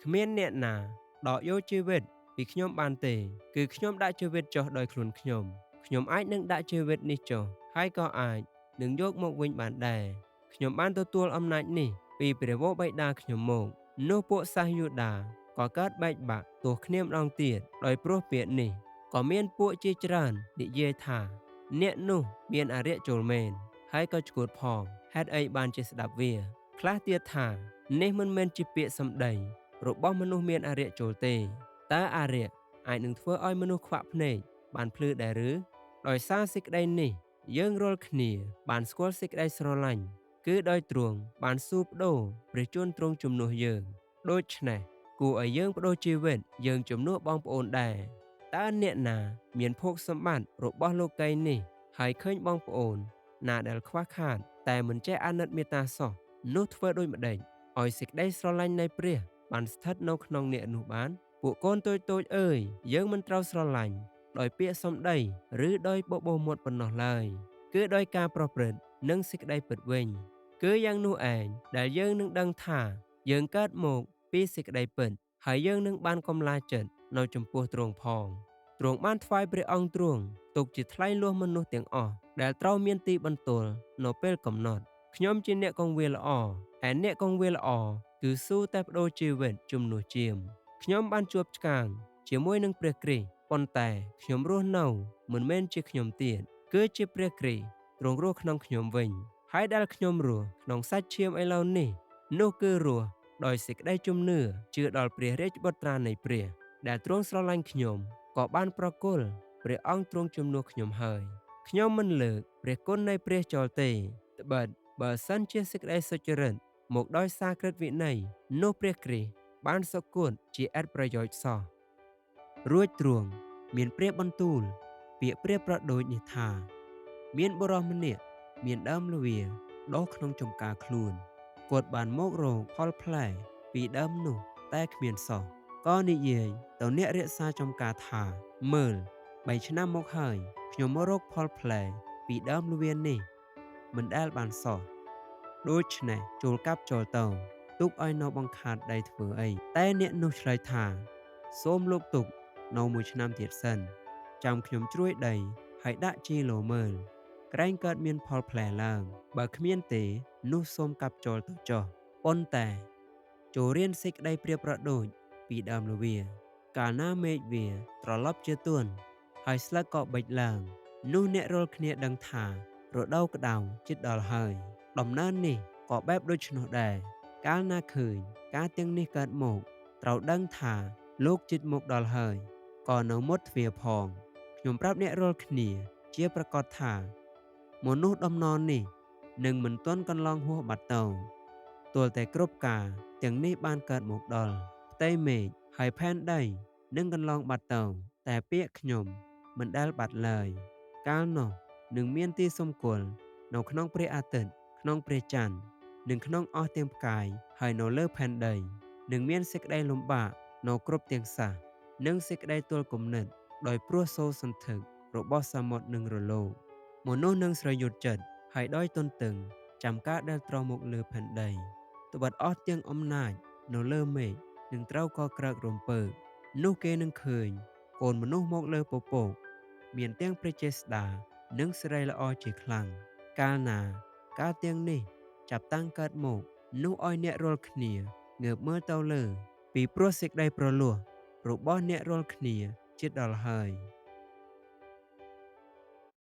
គ្មានអ្នកណាដកយកជីវិតពីខ្ញុំបានទេគឺខ្ញុំដាក់ជីវិតចុះដោយខ្លួនខ្ញុំអាចនឹងដាក់ជីវិតនេះចុះហើយក៏អាចនឹងយកមកវិញបានដែរខ្ញុំបានទទួលអំណាចនេះពីព្រះវរបិតាខ្ញុំមកនោះពួកសាសយូដាក៏កើតបែកបាក់ទោះគ្នាម្ដងទៀតដោយព្រោះពាក្យនេះក៏មានពួកជាច្រើននិយាយថាអ្នកនោះមានអរិយចូលមែនហើយក៏ឆ្កួតផងហេតុអីបានជាស្ដាប់វាខ្លះទៀតថានេះមិនមែនជាពាក្យសម្ដីរបស់មនុស្សមានអរិយចូលទេតើអរិយអាចនឹងធ្វើឲ្យមនុស្សខ្វាក់ភ្នែកបានភ្លឺដែរឬដោយសារសេចក្តីនេះយើងរាល់គ្នាបានស្គាល់សេចក្តីស្រឡាញ់គឺដោយទ្រង់បានសួរបដូរព្រះជន្មទ្រង់ជំនួសយើងដូច្នេះគួរឲ្យយើងបដូរជីវិតយើងជំនួសបងប្អូនដែរតើអ្នកណាមានភោគសម្បត្តិរបស់លោកីយ៍នេះហើយឃើញបងប្អូនណាដែលខ្វះខាតតែមិនចេះអាណិតមេត្តាសោះនោះធ្វើដូចម្ដេចឲ្យសេចក្តីស្រឡាញ់នៃព្រះបានស្ថិតនៅក្នុងអ្នកនោះបានពួកកូនតូចអើយយើងមិនត្រូវស្រឡាញ់ដោយពាក្យសម្ដីឬដោយបបោសមាត់ប៉ុណ្ណោះឡើយគឺដោយការប្រព្រឹត្តនិងសេចក្តីពិតវិញគឺយ៉ាងនោះឯងដែលយើងនឹងដឹងថាយើងកើតមកពីសេចក្តីពិតហើយយើងនឹងបានកំឡាចិត្តនៅចំពោះទ្រង់ផងទ្រង់បានថ្វាយព្រះអង្គទ្រង់ទុកជាថ្លៃលោះមនុស្សទាំងអស់ដែលត្រូវមានទីបន្ទោលនៅពេលកំណត់ខ្ញុំជាអ្នកកងវាលល្អឯអ្នកកងវាលល្អគឺស៊ូតែបដូរជីវិតជំនួសជាមខ្ញុំបានជួបឆ្កាងជាមួយនឹងព្រះគ្រីស្ទប៉ុន្តែខ្ញុំរស់នៅមិនមែនជាខ្ញុំទៀតគឺជាព្រះគ្រីស្ទទ្រង់រស់ក្នុងខ្ញុំវិញហើយដែលខ្ញុំរស់ក្នុងសាច់ឈាមឥឡូវនេះនោះគឺរស់ដោយសេចក្តីជំនឿជឿដល់ព្រះរាជបុត្រានៃព្រះដែលទ្រង់ស្រឡាញ់ខ្ញុំក៏បានប្រគល់ព្រះអង្គទ្រង់ជំនួសខ្ញុំហើយខ្ញុំមិនលើកព្រះគុណនៃព្រះចោលទេត្បិតបើសិនជាសេចក្តីសុចរិតមកដោយសារក្រឹតវិន័យនោះព្រះគ្រីស្ទបានសគត់ជាឥតប្រយោជន៍សោះរួចទ្រង់មានព្រះបន្ទូលពាក្យព្រះប្រដូចនេះថាមានបុរសម្នាក់មានដើមល្វាដុះក្នុងចំការខ្លួនគាត់បានមករកផលផ្លែពីដើមនោះតែគ្មានសោះក៏និយាយទៅអ្នករក្សាចំការថាមើល3ឆ្នាំមកហើយខ្ញុំមករកផលផ្លែពីដើមល្វានេះមិនដែលបានសោះដូច្នេះចូលកាប់ចូលទៅទុកឲ្យនៅបង្ខាតដីធ្វើអីតែអ្នកនោះឆ្លើយថាសូមលោកទុកនៅ1ឆ្នាំទៀតសិនចាំខ្ញុំជ្រួយដីហើយដាក់ជីឡូមើលក្រែងកើតមានផលផ្លែឡើងបើគ្មានទេនោះសូមកាប់ចូលទៅចុះប៉ុន្តែចូលរៀនសេចក្តីប្រៀបប្រដូចពីដើមល្វាកាលណាមេឃវាត្រឡប់ជាទួនហើយស្លឹកក៏បិចឡើងនោះអ្នករាល់គ្នាដឹងថារដូវក្តៅជិតដល់ហើយដំណើរនេះក៏បែបដូច្នោះដែរកាលណាឃើញការទាំងនេះកើតមកត្រូវដឹងថាលោកជិតមកដល់ហើយក៏នៅមុតទ្វារផងខ្ញុំប្រាប់អ្នករាល់គ្នាជាប្រកាសថាមនុស្សដំណរនេះនឹងមិនទាន់កន្លងហួសបាត់ទៅទាល់តែគ្រប់ការទាំងនេះបានកើតមកដល់ផ្ទៃមេឃហើយផែនដីនឹងកន្លងបាត់ទៅតែពាក្យខ្ញុំមិនដែលបាត់ឡើយកាលនោះនឹងមានទីសម្គាល់នៅក្នុងព្រះអាទិត្យក្នុងព្រះច័ន្ទនិងក្នុងអស់ទាំងផ្កាយហើយនៅលើផែនដីនឹងមានសេចក្តីលំបាកនៅគ្រប់ទាំងសាសនិងសេចក្តីទល់គំនិតដោយព្រោះសូរសន្ធឹករបស់សមុទ្រនឹងរលកមនុស្សនឹងស្រយុតចិត្តហើយដោយទន្ទឹងចាំការដែលត្រូវមកលើផែនដីត្បិតអស់ទាំងអំណាចនៅលើមេឃនឹងត្រូវក៏ក្រើករំពើនោះគេនឹងឃើញកូនមនុស្សមកលើពពកមានទាំងព្រះចេស្តានិងសិរីល្អជាខ្លាំងកាលណាការទាំងនេះចាប់តាំងកើតមកនោះឲ្យអ្នករាល់គ្នាងើបមើលទៅលើពីព្រោះសេចក្តីប្រលោះរបស់អ្នករាល់គ្នាជិតដល់ហើយ